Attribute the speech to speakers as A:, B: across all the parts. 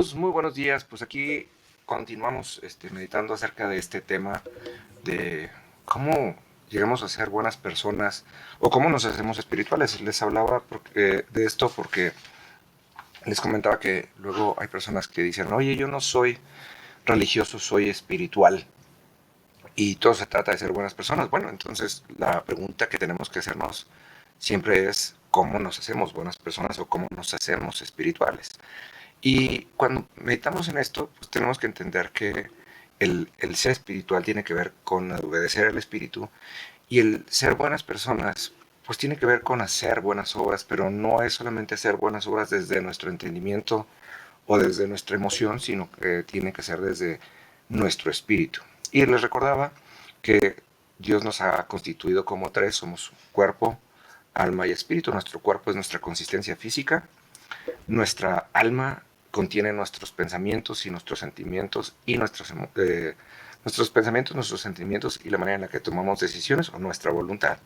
A: Amigos, muy buenos días. Pues aquí continuamos meditando acerca de este tema de cómo llegamos a ser buenas personas o cómo nos hacemos espirituales. Les hablaba de esto porque les comentaba que luego hay personas que dicen, oye, yo no soy religioso, soy espiritual. Y todo se trata de ser buenas personas. Bueno, entonces la pregunta que tenemos que hacernos siempre es cómo nos hacemos buenas personas o cómo nos hacemos espirituales. Y cuando meditamos en esto, pues tenemos que entender que el ser espiritual tiene que ver con obedecer al espíritu y el ser buenas personas, pues tiene que ver con hacer buenas obras, pero no es solamente hacer buenas obras desde nuestro entendimiento o desde nuestra emoción, sino que tiene que ser desde nuestro espíritu. Y les recordaba que Dios nos ha constituido como tres, somos cuerpo, alma y espíritu. Nuestro cuerpo es nuestra consistencia física, nuestra alma contiene nuestros pensamientos y nuestros sentimientos y nuestros pensamientos, nuestros sentimientos y la manera en la que tomamos decisiones o nuestra voluntad.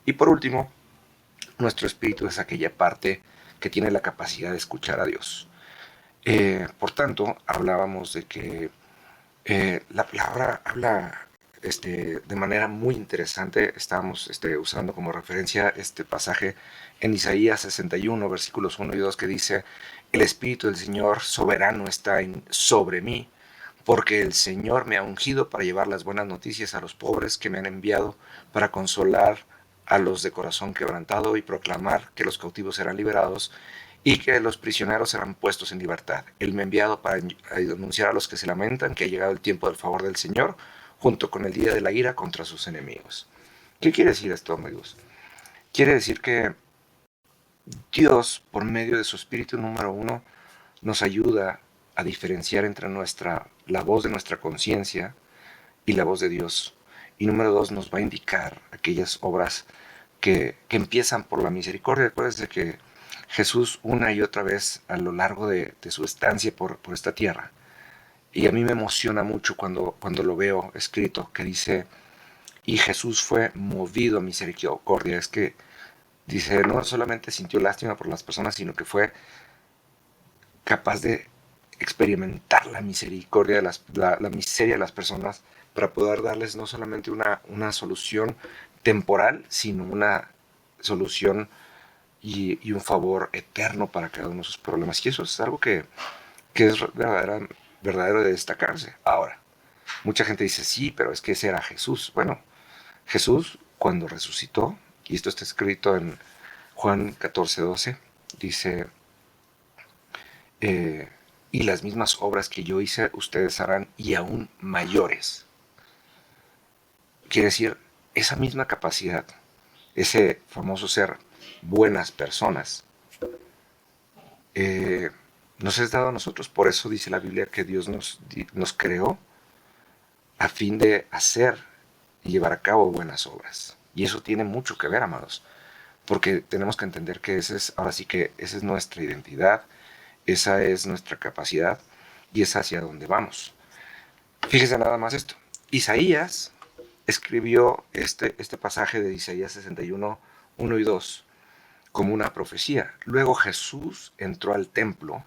A: Y por último, nuestro espíritu es aquella parte que tiene la capacidad de escuchar a Dios. Por tanto, hablábamos de que la palabra habla de manera muy interesante. Estábamos usando como referencia este pasaje en Isaías 61, versículos 1 y 2, que dice, el Espíritu del Señor soberano está sobre mí, porque el Señor me ha ungido para llevar las buenas noticias a los pobres, que me han enviado para consolar a los de corazón quebrantado y proclamar que los cautivos serán liberados y que los prisioneros serán puestos en libertad. Él me ha enviado para anunciar a los que se lamentan que ha llegado el tiempo del favor del Señor, junto con el día de la ira contra sus enemigos. ¿Qué quiere decir esto, amigos? Quiere decir que Dios, por medio de su Espíritu número uno, nos ayuda a diferenciar entre la voz de nuestra conciencia y la voz de Dios. Y número dos, nos va a indicar aquellas obras que empiezan por la misericordia. Acuérdense que Jesús una y otra vez a lo largo de su estancia por esta tierra, y a mí me emociona mucho cuando lo veo escrito, que dice, y Jesús fue movido a misericordia. Es que dice, no solamente sintió lástima por las personas, sino que fue capaz de experimentar la misericordia, la miseria de las personas, para poder darles no solamente una solución temporal, sino una solución y un favor eterno para cada uno de sus problemas. Y eso es algo que es verdadero de destacarse. Ahora, mucha gente dice, sí, pero es que ese era Jesús. Bueno, Jesús cuando resucitó, y esto está escrito en Juan 14:12, dice, eh, y las mismas obras que yo hice, ustedes harán y aún mayores. Quiere decir, esa misma capacidad, ese famoso ser buenas personas, eh, nos es dado a nosotros. Por eso dice la Biblia que Dios nos creó a fin de hacer y llevar a cabo buenas obras. Y eso tiene mucho que ver, amados, porque tenemos que entender que ahora sí que esa es nuestra identidad, esa es nuestra capacidad y es hacia donde vamos. Fíjese nada más esto. Isaías escribió este pasaje de Isaías 61, 1 y 2 como una profecía. Luego Jesús entró al templo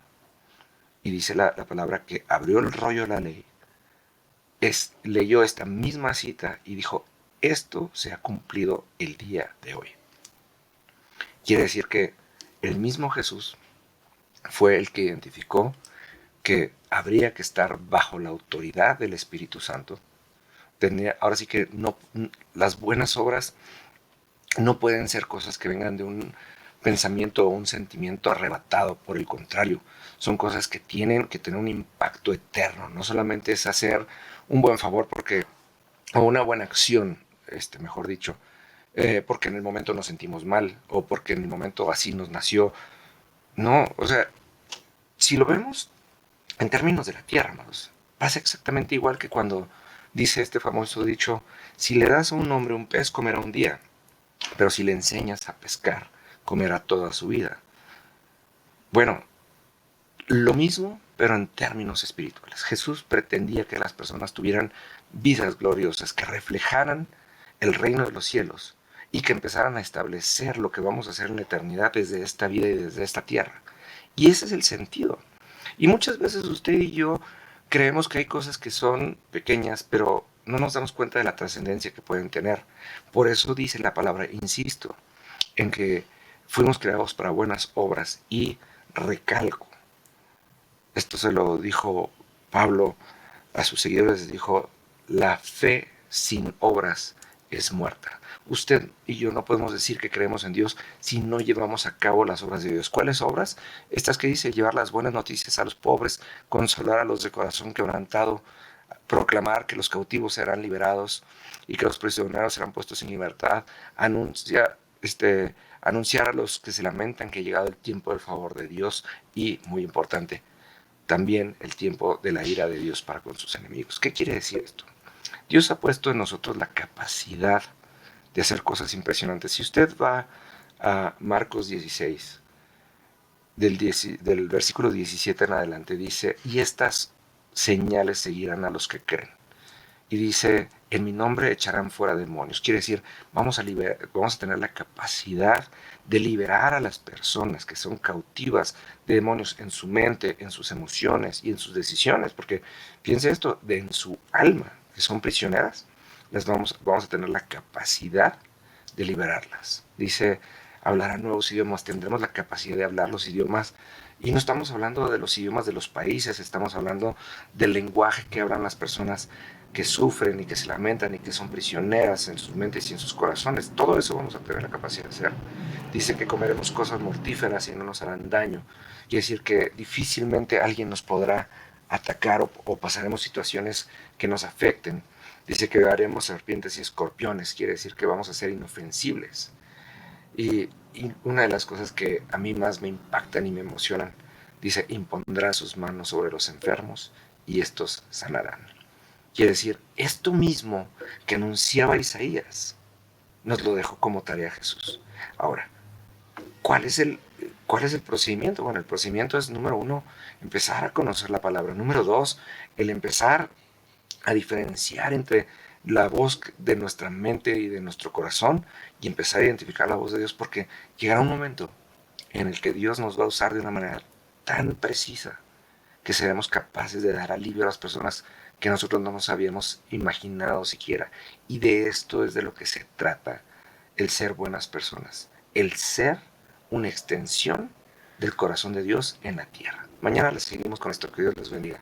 A: y dice la palabra que abrió el rollo de la ley, leyó esta misma cita y dijo, esto se ha cumplido el día de hoy. Quiere decir que el mismo Jesús fue el que identificó que habría que estar bajo la autoridad del Espíritu Santo. Ahora sí que las buenas obras no pueden ser cosas que vengan de un pensamiento o un sentimiento arrebatado. Por el contrario, son cosas que tienen que tener un impacto eterno. No solamente es hacer un buen favor o una buena acción, mejor dicho, porque en el momento nos sentimos mal o porque en el momento así nos nació. No, o sea, si lo vemos en términos de la tierra, amados, pasa exactamente igual que cuando dice este famoso dicho, si le das a un hombre un pez, comerá un día, pero si le enseñas a pescar, comerá toda su vida. Bueno, lo mismo, pero en términos espirituales. Jesús pretendía que las personas tuvieran vidas gloriosas, que reflejaran el reino de los cielos y que empezaran a establecer lo que vamos a hacer en la eternidad desde esta vida y desde esta tierra. Y ese es el sentido. Y muchas veces usted y yo creemos que hay cosas que son pequeñas, pero no nos damos cuenta de la trascendencia que pueden tener. Por eso dice la palabra, insisto, en que fuimos creados para buenas obras y recalco. Esto se lo dijo Pablo a sus seguidores, dijo, la fe sin obras es muerta. Usted y yo no podemos decir que creemos en Dios si no llevamos a cabo las obras de Dios. ¿Cuáles obras? Estas que dice, llevar las buenas noticias a los pobres, consolar a los de corazón quebrantado, proclamar que los cautivos serán liberados y que los prisioneros serán puestos en libertad, anunciar a los que se lamentan que ha llegado el tiempo del favor de Dios y, muy importante, también el tiempo de la ira de Dios para con sus enemigos. ¿Qué quiere decir esto? Dios ha puesto en nosotros la capacidad de hacer cosas impresionantes. Si usted va a Marcos 16, del versículo 17 en adelante, dice, y estas señales seguirán a los que creen. Y dice, en mi nombre echarán fuera demonios. Quiere decir, vamos a tener la capacidad de liberar a las personas que son cautivas de demonios en su mente, en sus emociones y en sus decisiones. Porque piense esto, en su alma, que son prisioneras, vamos a tener la capacidad de liberarlas. Dice, hablarán nuevos idiomas, tendremos la capacidad de hablar los idiomas. Y no estamos hablando de los idiomas de los países, estamos hablando del lenguaje que hablan las personas que sufren y que se lamentan y que son prisioneras en sus mentes y en sus corazones. Todo eso vamos a tener la capacidad de hacer. Dice que comeremos cosas mortíferas y no nos harán daño. Quiere decir que difícilmente alguien nos podrá atacar o pasaremos situaciones que nos afecten. Dice que haremos serpientes y escorpiones. Quiere decir que vamos a ser inofensibles. Y una de las cosas que a mí más me impactan y me emocionan, dice, impondrá sus manos sobre los enfermos y estos sanarán. Quiere decir, esto mismo que anunciaba Isaías, nos lo dejó como tarea Jesús. Ahora, ¿cuál es el procedimiento? Bueno, el procedimiento es, número uno, empezar a conocer la palabra. Número dos, el empezar a diferenciar entre la voz de nuestra mente y de nuestro corazón y empezar a identificar la voz de Dios, porque llegará un momento en el que Dios nos va a usar de una manera tan precisa que seremos capaces de dar alivio a las personas que nosotros no nos habíamos imaginado siquiera. Y de esto es de lo que se trata el ser buenas personas, el ser una extensión del corazón de Dios en la tierra. Mañana les seguimos con esto. Que Dios les bendiga.